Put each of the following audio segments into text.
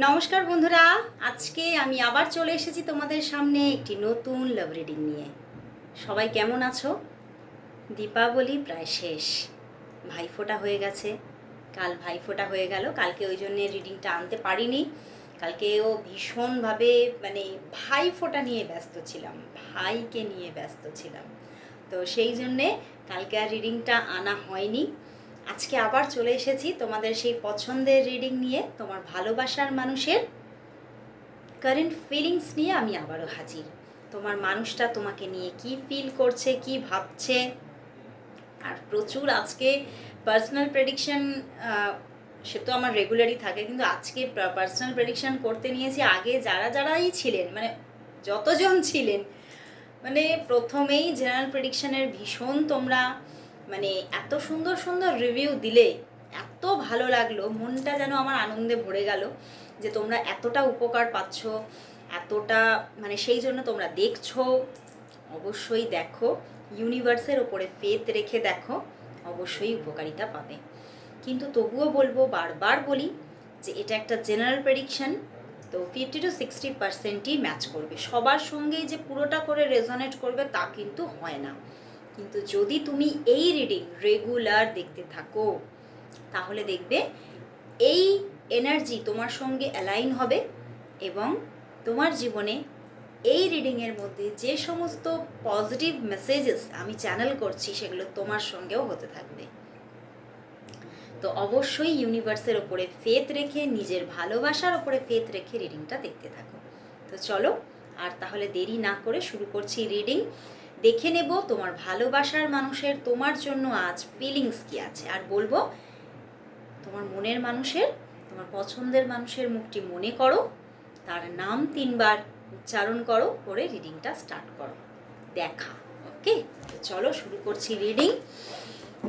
নমস্কার বন্ধুরা, আজকে আমি আবার চলে এসেছি তোমাদের সামনে একটি নতুন লাভ রিডিং নিয়ে। সবাই কেমন আছো? দীপাবলি প্রায় শেষ, ভাইফোঁটা হয়ে গেছে। কাল ভাইফোঁটা হয়ে গেল, কালকে ওই জন্যে রিডিংটা আনতে পারিনি। কালকেও ভীষণভাবে ভাইফোঁটা নিয়ে ব্যস্ত ছিলাম, ভাইকে নিয়ে ব্যস্ত ছিলাম, তো সেই জন্যে কালকে আর রিডিংটা আনা হয়নি। আজকে আবার চলে এসেছি তোমাদের সেই পছন্দের রিডিং নিয়ে। তোমার ভালোবাসার মানুষের কারেন্ট ফিলিংস নিয়ে আমি আবারও হাজির। তোমার মানুষটা তোমাকে নিয়ে কি ফিল করছে, কি ভাবছে। আর প্রচুর আজকে পার্সোনাল প্রেডিকশন, সে তো আমার রেগুলারই থাকে, কিন্তু আজকে পার্সোনাল প্রেডিকশন করতে নিয়েছি। আগে যারাই ছিলেন, যতজন ছিলেন, প্রথমেই জেনারেল প্রেডিকশনের ভীষণ তোমরা এত সুন্দর সুন্দর রিভিউ দিলে, এত ভালো লাগলো, মনটা যেন আমার আনন্দে ভরে গেল যে তোমরা এতটা উপকার পাচ্ছ, এতটা সেই জন্য তোমরা দেখছো। অবশ্যই দেখো, ইউনিভার্সের ওপরে ফেথ রেখে দেখো, অবশ্যই উপকারিতা পাবে। কিন্তু তবুও বলবো, বারবার বলি যে এটা একটা জেনারেল প্রেডিকশন, তো 50-60%ই ম্যাচ করবে। সবার সঙ্গেই যে পুরোটা করে রেজনেট করবে তা কিন্তু হয় না। কিন্তু যদি তুমি এই রিডিং রেগুলার দেখতে থাকো, তাহলে দেখবে এই এনার্জি তোমার সঙ্গে অ্যালাইন হবে এবং তোমার জীবনে এই রিডিংয়ের মধ্যে যে সমস্ত পজিটিভ মেসেজেস আমি চ্যানেল করছি, সেগুলো তোমার সঙ্গেও হতে থাকবে। তো অবশ্যই ইউনিভার্সের ওপরে ফেথ রেখে, নিজের ভালোবাসার ওপরে ফেথ রেখে রিডিংটা দেখতে থাকো। তো চলো, আর তাহলে দেরি না করে শুরু করছি রিডিং। দেখে নেব তোমার ভালোবাসার মানুষের তোমার জন্য আজ ফিলিংস কি আছে, আর বলবো তোমার মনের মানুষের, তোমার পছন্দের মানুষের মুখটি মনে করো, তার নাম 3 বার উচ্চারণ করো, করে রিডিংটা স্টার্ট করো। দেখা ওকে? তো চলো শুরু করছি রিডিং।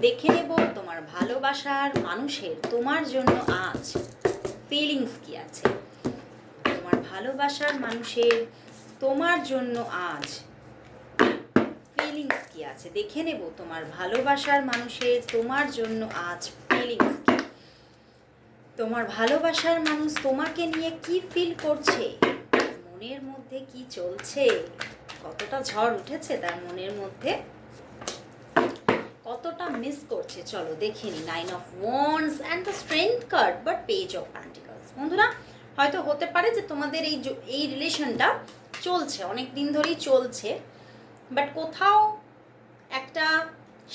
দেখে নেব তোমার ভালোবাসার মানুষের তোমার জন্য আজ ফিলিংস কি আছে। তোমার ভালোবাসার মানুষের তোমার জন্য আজ ফিলিংস কি আছে। দেখে নেব তোমার ভালোবাসার মানুষের তোমার জন্য আজ ফিলিংস কি। তোমার ভালোবাসার মানুষ তোমাকে নিয়ে কি ফিল করছে, মনের মধ্যে কি চলছে, কতটা ঝড় উঠেছে তার মনের মধ্যে, কতটা মিস করছে। চলো দেখে নি। 9 of wands and the strength card, but page of pentacles. বন্ধুরা, হয়তো হতে পারে যে তোমাদের এই রিলেশনটা চলছে, অনেক দিন ধরেই চলছে, বাট কোথাও একটা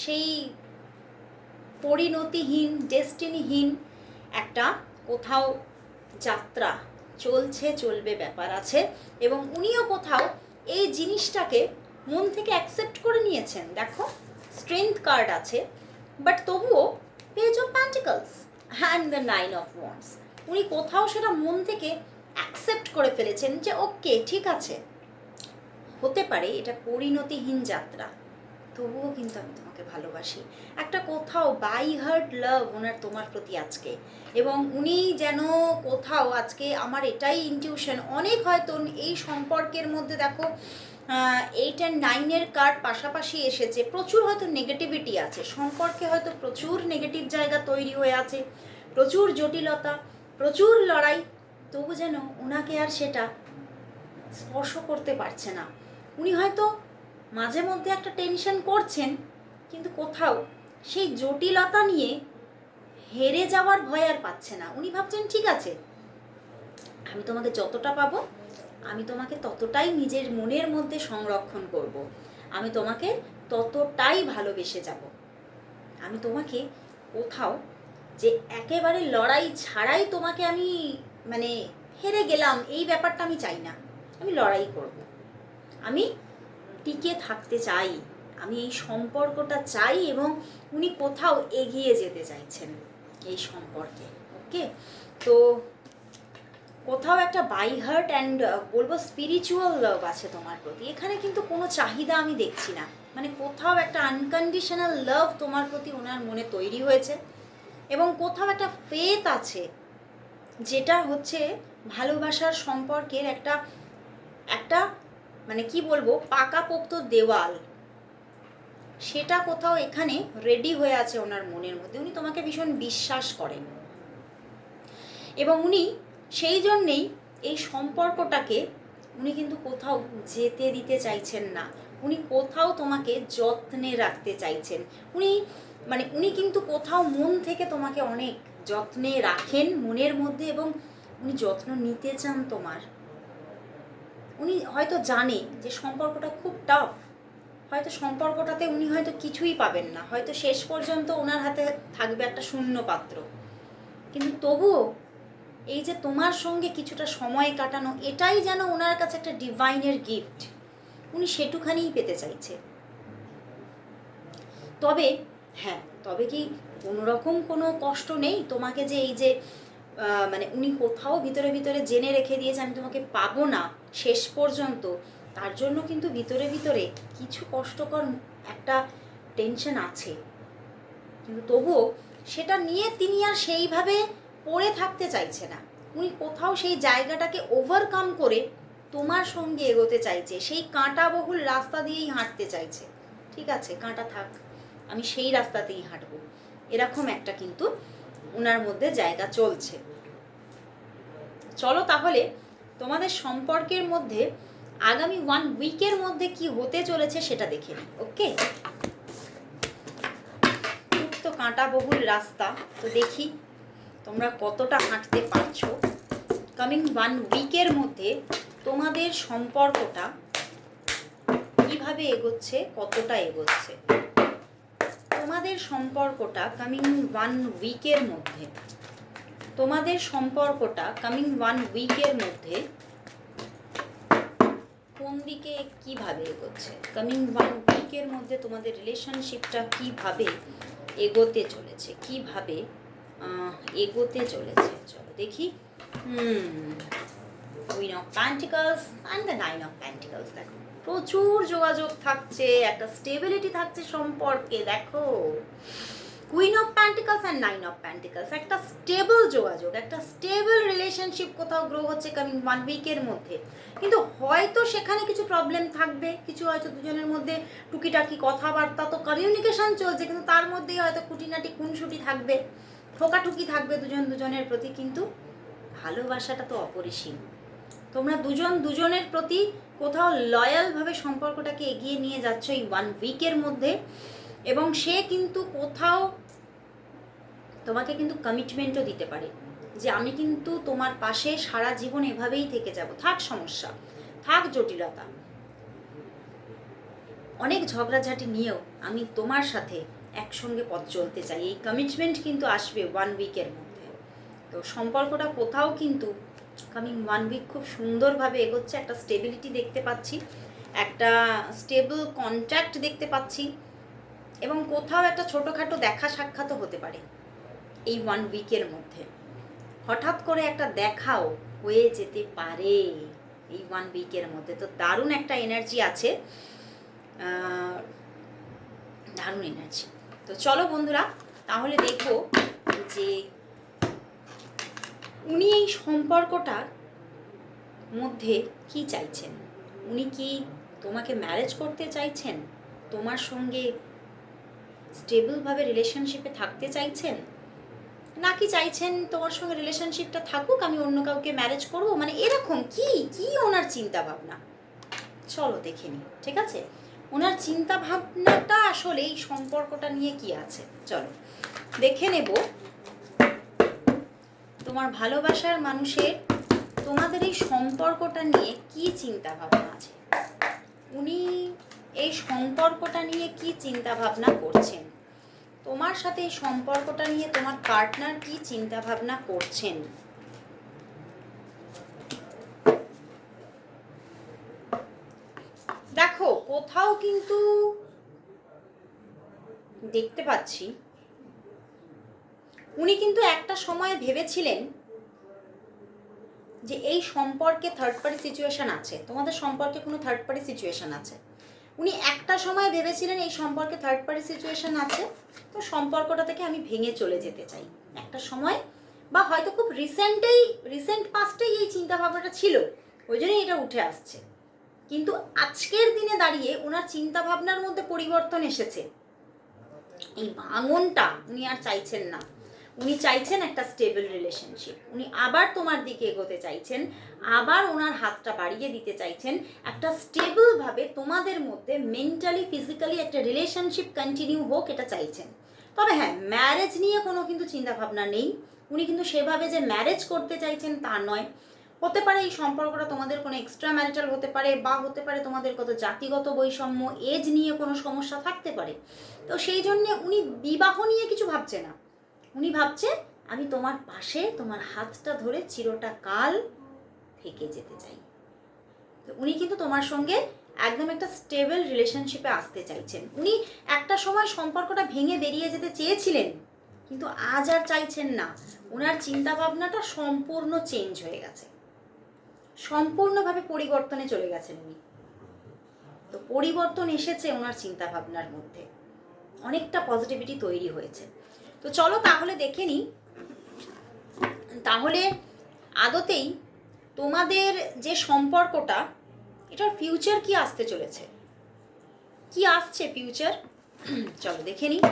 সেই পরিণতিহীন, ডেস্টিনিহীন একটা কোথাও যাত্রা চলবে, ব্যাপার আছে। এবং উনিও কোথাও এই জিনিসটাকে মন থেকে অ্যাকসেপ্ট করে নিয়েছেন। দেখো, স্ট্রেংথ কার্ড আছে, বাট তবুও page of pentacles and the 9 of wands. উনি কোথাও সেটা মন থেকে অ্যাকসেপ্ট করে ফেলেছেন যে ওকে, ঠিক আছে, হতে পারে এটা পরিণতিহীন যাত্রা, তবুও কিন্তু আমি তোমাকে ভালোবাসি। একটা কোথাও বাই হার্ট লাভ ওনার তোমার প্রতি আজকে। এবং উনি যেন কোথাও আজকে, আমার এটাই ইনটিউশন, অনেক হয়তো এই সম্পর্কের মধ্যে দেখো 8 and 9 কার্ড পাশাপাশি এসেছে, প্রচুর হয়তো নেগেটিভিটি আছে সম্পর্কে, হয়তো প্রচুর নেগেটিভ জায়গা তৈরি হয়ে আছে, প্রচুর জটিলতা, প্রচুর লড়াই, তবু যেন ওনাকে আর সেটা স্পর্শ করতে পারছে না। উনি হয়তো মাঝে মধ্যে একটা টেনশন করছেন, কিন্তু কোথাও সেই জটিলতা নিয়ে হেরে যাওয়ার ভয় আর পাচ্ছে না। উনি ভাবছেন, ঠিক আছে, আমি তোমাকে যতটা পাবো, আমি তোমাকে ততটাই নিজের মনের মধ্যে সংরক্ষণ করব, আমি তোমাকে ততটাই ভালোবেসে যাব। আমি তোমাকে কোথাও যে একেবারে লড়াই ছাড়াই তোমাকে আমি হেরে গেলাম, এই ব্যাপারটা আমি চাই না। আমি লড়াই করব, আমি টিকে থাকতে চাই, আমি এই সম্পর্কটা চাই। এবং উনি কোথাও এগিয়ে যেতে চাইছেন এই সম্পর্কে। ওকে, তো কোথাও একটা বাই হার্ট অ্যান্ড বলবো স্পিরিচুয়াল লাভ আছে তোমার প্রতি। এখানে কিন্তু কোনো চাহিদা আমি দেখছি না, কোথাও একটা আনকন্ডিশনাল লাভ তোমার প্রতি ওনার মনে তৈরি হয়েছে। এবং কোথাও একটা ফেথ আছে, যেটা হচ্ছে ভালোবাসার সম্পর্কের একটা একটা কি বলবো, পাকাপোক্ত দেওয়াল, সেটা কোথাও এখানে রেডি হয়ে আছে ওনার মনের মধ্যে। উনি তোমাকে ভীষণ বিশ্বাস করেন এবং উনি সেই জন্যেই এই সম্পর্কটাকে উনি কিন্তু কোথাও যেতে দিতে চাইছেন না, উনি কোথাও তোমাকে যত্নে রাখতে চাইছেন। উনি কিন্তু কোথাও মন থেকে তোমাকে অনেক যত্নে রাখেন মনের মধ্যে, এবং উনি যত্ন নিতে চান তোমার। উনি হয়তো জানে যে সম্পর্কটা খুব টাফ, হয়তো সম্পর্কটাতে উনি হয়তো কিছুই পাবেন না, হয়তো শেষ পর্যন্ত ওনার হাতে থাকবে একটা শূন্য পাত্র, কিন্তু তবুও এই যে তোমার সঙ্গে কিছুটা সময় কাটানো, এটাই যেন ওনার কাছে একটা ডিভাইনের গিফট, উনি সেটুখানিই পেতে চাইছে। তবে হ্যাঁ, তবে কি কোনোরকম কোনো কষ্ট নেই তোমাকে, যে এই যে উনি কোথাও ভিতরে ভিতরে জেনে রেখে দিয়েছে আমি তোমাকে পাবো না শেষ পর্যন্ত, তার জন্য কিন্তু ভিতরে ভিতরে কিছু কষ্টকর একটা টেনশন আছে, কিন্তু তবুও সেটা নিয়ে তিনি আর সেইভাবে পড়ে থাকতে চাইছে না। উনি কোথাও সেই জায়গাটাকে ওভারকাম করে তোমার সঙ্গে এগোতে চাইছে, সেই কাঁটাবহুল রাস্তা দিয়েই হাঁটতে চাইছে। ঠিক আছে, কাঁটা থাক, আমি সেই রাস্তাতেই হাঁটবো, এরকম একটা কিন্তু ওনার মধ্যে জায়গা চলছে। চলো তাহলে তোমাদের সম্পর্কের মধ্যে আগামী 1 উইকের মধ্যে কি হতে চলেছে সেটা দেখে নিই। ওকে, তো কাঁটাবহুল রাস্তা, তো দেখি তোমরা কতটা হাঁটতে পারছো। কামিং 1 উইকের মধ্যে তোমাদের সম্পর্কটা কিভাবে এগোচ্ছে, কতটা এগোচ্ছে তোমাদের সম্পর্কটা কামিং 1 উইকের মধ্যে, তোমাদের সম্পর্কটা কামিং 1 উইকের মধ্যে কোন দিকে কিভাবে এগোচ্ছে, কামিং 1 উইকের মধ্যে তোমাদের রিলেশনশিপটা কিভাবে এগোতে চলেছে, কিভাবে এগোতে চলেছে। চলো দেখি। Queen of pentacles and the 9 of pentacles. দেখো প্রচুর যোগাযোগ থাকছে, একটা স্টেবিলিটি থাকছে সম্পর্কে। দেখো queen of pentacles and 9 of pentacles, একটা স্টেবল যোগাযোগ, একটা স্টেবল রিলেশনশিপ কোথাও গ্রো হচ্ছে কামিং 1 উইকের মধ্যে। কিন্তু হয়তো সেখানে কিছু প্রবলেম থাকবে, কিছু হয়তো দুজনের মধ্যে টুকিটাকি কথাবার্তা, তো কমিউনিকেশন চলছে, কিন্তু তার মধ্যেই হয়তো খুঁটিনাটি খুনসুটি থাকবে, ঠোকাঠুকি থাকবে দুজনের প্রতি, কিন্তু ভালোবাসাটা তো অপরিসীম। তোমরা দুজনের প্রতি কোথাও লয়ালভাবে সম্পর্কটাকে এগিয়ে নিয়ে যাচ্ছ এই 1 উইকের মধ্যে, এবং সে কিন্তু কোথাও তোমাকে কিন্তু কমিটমেন্টও দিতে পারে যে আমি কিন্তু তোমার পাশে সারা জীবন এভাবেই থেকে যাব, থাক সমস্যা, থাক জটিলতা, অনেক ঝগড়াঝাটি নিয়েও আমি তোমার সাথে একসঙ্গে পথ চলতে চাই, এই কমিটমেন্ট কিন্তু আসবে 1 উইকের মধ্যে। তো সম্পর্কটা কোথাও কিন্তু কামিং 1 উইক খুব সুন্দরভাবে এগোচ্ছে, একটা স্টেবিলিটি দেখতে পাচ্ছি, একটা স্টেবল কন্ট্যাক্ট দেখতে পাচ্ছি, এবং কোথাও একটা ছোটোখাটো দেখা সাক্ষাৎও হতে পারে এই 1 উইকের মধ্যে। হঠাৎ করে একটা দেখাও হয়ে যেতে পারে এই 1 উইকের মধ্যে। তো দারুণ একটা এনার্জি আছে, দারুণ এনার্জি। তো চলো বন্ধুরা, তাহলে দেখো যে উনি এই সম্পর্কটার মধ্যে কি চাইছেন। উনি কি তোমাকে ম্যারেজ করতে চাইছেন, তোমার সঙ্গে স্টেবলভাবে রিলেশনশিপে থাকতে চাইছেন, নাকি চাইছেন তোমার সঙ্গে রিলেশনশিপটা থাকুক, আমি অন্য কাউকে ম্যারেজ করব, এরকম কি কি ওনার চিন্তা ভাবনা, চলো দেখে নিই। ঠিক আছে, ওনার চিন্তা ভাবনাটা আসলে এই সম্পর্কটা নিয়ে কি আছে, চলো দেখে নেব। তোমার ভালোবাসার মানুষের তোমাদের এই সম্পর্কটা নিয়ে কি চিন্তা ভাবনা আছে, উনি এই সম্পর্কটা নিয়ে কি চিন্তা ভাবনা করছেন, তোমার সাথে এই সম্পর্কটা নিয়ে তোমার পার্টনার কি চিন্তা ভাবনা করছেন। দেখো কোথাও কিন্তু দেখতে পাচ্ছি উনি কিন্তু একটা সময় ভেবেছিলেন যে এই সম্পর্কে থার্ড পার্টি সিচুয়েশন আছে, তোমাদের সম্পর্কে কোনো থার্ড পার্টি সিচুয়েশন আছে। উনি একটা সময় ভেবেছিলেন এই সম্পর্কে থার্ড পার্টি সিচুয়েশন আছে, তো সম্পর্কটা থেকে আমি ভেঙে চলে যেতে চাই একটা সময়, বা হয়তো খুব রিসেন্ট পাস্টেই এই চিন্তা ভাবনাটা ছিল, ওই জন্যই এটা উঠে আসছে। কিন্তু আজকের দিনে দাঁড়িয়ে ওনার চিন্তা ভাবনার মধ্যে পরিবর্তন এসেছে, এই ভাঙনটা উনি আর চাইছেন না। উনি চাইছেন একটা স্টেবল রিলেশনশিপ, উনি আবার তোমার দিকে এগোতে চাইছেন, আবার ওনার হাতটা বাড়িয়ে দিতে চাইছেন, একটা স্টেবলভাবে তোমাদের মধ্যে মেন্টালি ফিজিক্যালি একটা রিলেশনশিপ কন্টিনিউ হোক এটা চাইছেন। তবে হ্যাঁ, ম্যারেজ নিয়ে কোনো কিন্তু চিন্তাভাবনা নেই, উনি কিন্তু সেভাবে যে ম্যারেজ করতে চাইছেন তা নয়। হতে পারে এই সম্পর্কটা তোমাদের কোনো এক্সট্রা ম্যারিটাল হতে পারে, বা হতে পারে তোমাদের কত জাতিগত বৈষম্য, এজ নিয়ে কোনো সমস্যা থাকতে পারে। তো সেই জন্যে উনি বিবাহ নিয়ে কিছু ভাবছে না, উনি ভাবছে আমি তোমার পাশে তোমার হাতটা ধরে চিরটা কাল থেকে যেতে চাই। তো উনি কিন্তু তোমার সঙ্গে একদম একটা স্টেবল রিলেশনশিপে আসতে চাইছেন। উনি একটা সময় সম্পর্কটা ভেঙে বেরিয়ে যেতে চেয়েছিলেন, কিন্তু আজ আর চাইছেন না। ওনার চিন্তাভাবনাটা সম্পূর্ণ চেঞ্জ হয়ে গেছে, সম্পূর্ণভাবে পরিবর্তনে চলে গেছেন উনি। তো পরিবর্তন এসেছে ওনার চিন্তাভাবনার মধ্যে, অনেকটা পজিটিভিটি তৈরি হয়েছে। তো চলো তাহলে দেখে নিই, তাহলে আদতেই তোমাদের যে সম্পর্কটা, এটার ফিউচার কি আসতে চলেছে, কি আসছে ফিউচার, চলো দেখে নিই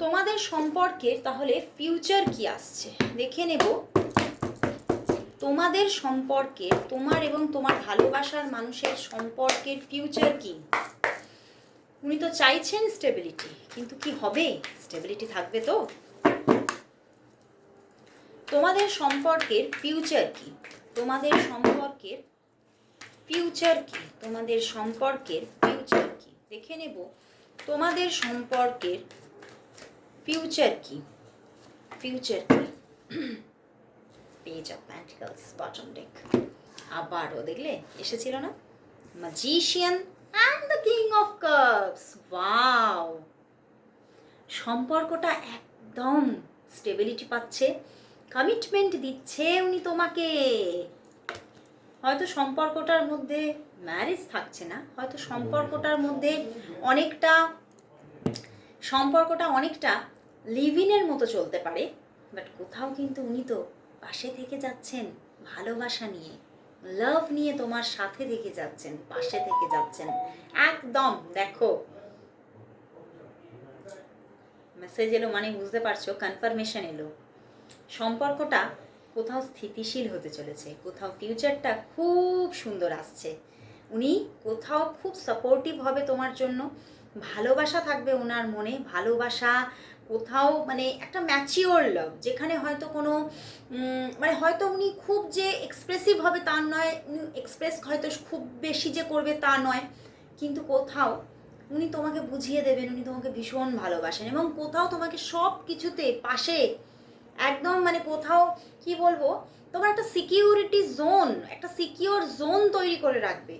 তোমাদের সম্পর্কের তাহলে ফিউচার কি আসছে। দেখে নেব তোমাদের সম্পর্কে, তোমার এবং তোমার ভালোবাসার মানুষের সম্পর্কের ফিউচার কি। উনি তো চাইছেন স্টেবিলিটি, কিন্তু কি হবে, স্টেবিলিটি থাকবে তো? তোমাদের সম্পর্কের ফিউচার কি, তোমাদের সম্পর্কের ফিউচার কি, তোমাদের সম্পর্কের ফিউচার কি, দেখে নেব তোমাদের সম্পর্কের ফিউচার কি, ফিউচার কি। Page of pentacles bottom day, আবারও দেখলে এসেছিল না, magician and the king of cups. Wow, সম্পর্কটা একদম স্টেবিলিটি পাচ্ছে, কমিটমেন্ট দিচ্ছে উনি তোমাকে। হয়তো সম্পর্কটার মধ্যে ম্যারেজ থাকছে না, হয়তো সম্পর্কটা অনেকটা লিভ ইনের মতো চলতে পারে, বাট কোথাও কিন্তু উনি তো পাশে থেকে যাচ্ছেন, ভালোবাসা নিয়ে, লাভ নিয়ে তোমার সাথে থেকে যাচ্ছেন, পাশে থেকে যাচ্ছেন একদম। দেখো মেসেজ এলো মানে বুঝতে পারছো, কনফার্মেশন এলো, সম্পর্কটা কোথাও স্থিতিশীল হতে চলেছে, কোথাও ফিউচারটা খুব সুন্দর আসছে। উনি কোথাও খুব সাপোর্টিভ হবে তোমার জন্য, ভালোবাসা থাকবে ওনার মনে, ভালোবাসা কোথাও মানে একটা ম্যাচিওর লাভ, যেখানে হয়তো কোনো মানে হয়তো উনি খুব যে এক্সপ্রেসিভ হবে তা নয়, উনি এক্সপ্রেস হয়তো খুব বেশি যে করবে তা নয়, কিন্তু কোথাও উনি তোমাকে বুঝিয়ে দেবেন উনি তোমাকে ভীষণ ভালোবাসেন, এবং কোথাও তোমাকে সব কিছুতে পাশে একদম, মানে কোথাও কি বলবো, তোমার একটা সিকিউরিটি জোন, একটা সিকিউর জোন তৈরি করে রাখবে,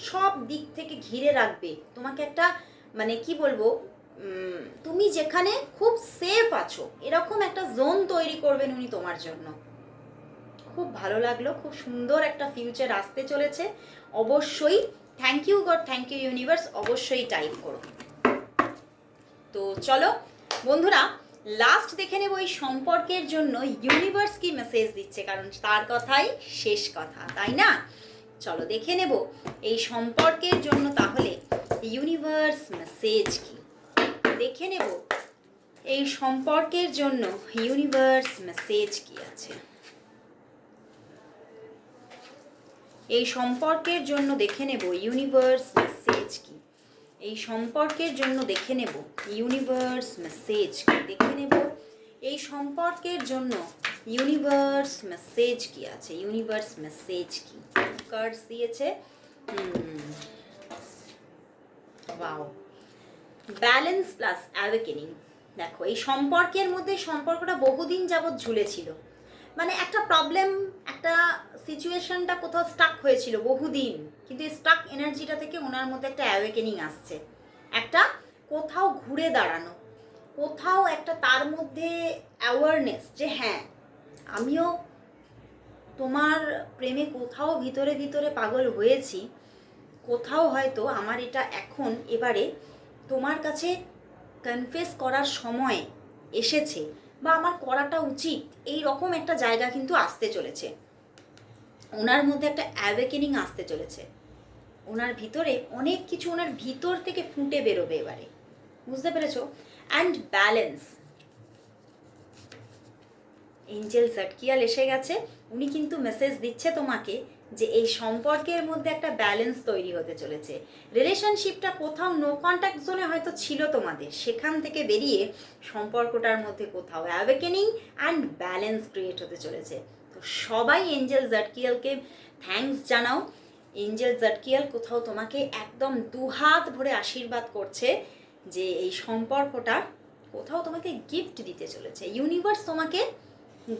সব দিক থেকে ঘিরে রাখবে তোমাকে, একটা মানে কি বলবো, তুমি যেখানে খুব সেফ আছো এরকম একটা জোন তৈরি করবেন উনি তোমার জন্য। খুব ভালো লাগলো, খুব সুন্দর একটা ফিউচার আসতে চলেছে। অবশ্যই thank you God, thank you universe, অবশ্যই টাইপ করো। তো চলো বন্ধুরা, লাস্ট দেখে নেব এই সম্পর্কের জন্য ইউনিভার্স কি মেসেজ দিচ্ছে, কারণ তার কথাই শেষ কথা, তাই না? চলো দেখে নেব এই সম্পর্কের জন্য তাহলে ইউনিভার্স মেসেজ কি, দেখে নেব এই সম্পর্কের জন্য ইউনিভার্স মেসেজ কি আছে। এই সম্পর্কের জন্য দেখে নেব ইউনিভার্স মেসেজ কি, এই সম্পর্কের জন্য দেখে নেব ইউনিভার্স মেসেজ কি, দেখে নেব এই সম্পর্কের জন্য ইউনিভার্স মেসেজ কি আছে, ইউনিভার্স মেসেজ কি। কার্ডস দিয়েছে, ওয়াও, ব্যালেন্স প্লাস অ্যাওয়েকেনিং। দেখো এই সম্পর্কের মধ্যে, সম্পর্কটা বহুদিন যাবৎ ঝুলেছিল, মানে একটা প্রবলেম, একটা সিচুয়েশনটা কোথাও স্টাক হয়েছিল বহুদিন, কিন্তু এই স্টাক এনার্জিটা থেকে ওনার মধ্যে একটা অ্যাওয়েকেনিং আসছে, একটা কোথাও ঘুরে দাঁড়ানো, কোথাও একটা তার মধ্যে অ্যাওয়ারনেস যে হ্যাঁ আমিও তোমার প্রেমে কোথাও ভিতরে ভিতরে পাগল হয়েছি, কোথাও হয়তো আমার এটা এখন এবারে তোমার কাছে কনফেস করার সময় এসেছে, বা আমার করাটা উচিত, এই রকম একটা জায়গা কিন্তু আসতে চলেছে ওনার মধ্যে, একটা অ্যাওয়েকেনিং আসতে চলেছে ওনার ভিতরে, অনেক কিছু ওনার ভিতর থেকে ফুটে বেরোবে এবারে, বুঝতে পেরেছো? অ্যান্ড ব্যালেন্স, এঞ্জেল জাটকিয়াল এসে গেছে। উনি কিন্তু মেসেজ দিচ্ছে তোমাকে যে এই সম্পর্কের মধ্যে একটা ব্যালেন্স তৈরি হতে চলেছে। রিলেশনশিপটা কোথাও নো কন্ট্যাক্ট জোনে হয়তো ছিল তোমাদের, সেখান থেকে বেরিয়ে সম্পর্কটার মধ্যে কোথাও অ্যাওয়েকেনিং অ্যান্ড ব্যালেন্স ক্রিয়েট হতে চলেছে। তো সবাই এঞ্জেল জাটকিয়ালকে থ্যাঙ্কস জানাও। এঞ্জেল জাটকিয়াল কোথাও তোমাকে একদম দুহাত ভরে আশীর্বাদ করছে যে এই সম্পর্কটা কোথাও তোমাকে গিফট দিতে চলেছে। ইউনিভার্স তোমাকে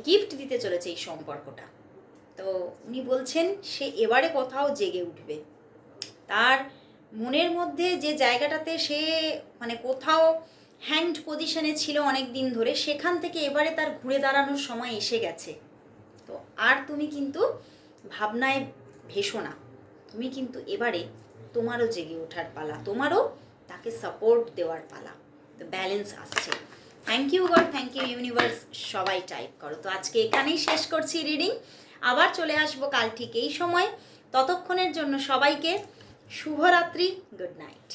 গিফট দিতে চলেছে এই সম্পর্কটা। তো উনি বলছেন সে এবারে কোথাও জেগে উঠবে। তার মনের মধ্যে যে জায়গাটাতে সে মানে কোথাও হ্যাংড পজিশনে ছিল অনেক দিন ধরে, সেখান থেকে এবারে তার ঘুরে দাঁড়ানোর সময় এসে গেছে। তো আর তুমি কিন্তু ভাবনায় ভেসো না, তুমি কিন্তু এবারে তোমারও জেগে ওঠার পালা, তোমারও তাকে সাপোর্ট দেওয়ার পালা। তো ব্যালেন্স আসছে। Thank you God, thank you universe, সবাই টাইপ করো। তো আজকে এখানেই শেষ করছি রিডিং। আবার চলে আসবো কাল ঠিক এই সময়। ততক্ষণের জন্য সবাইকে শুভরাত্রি, গুড নাইট।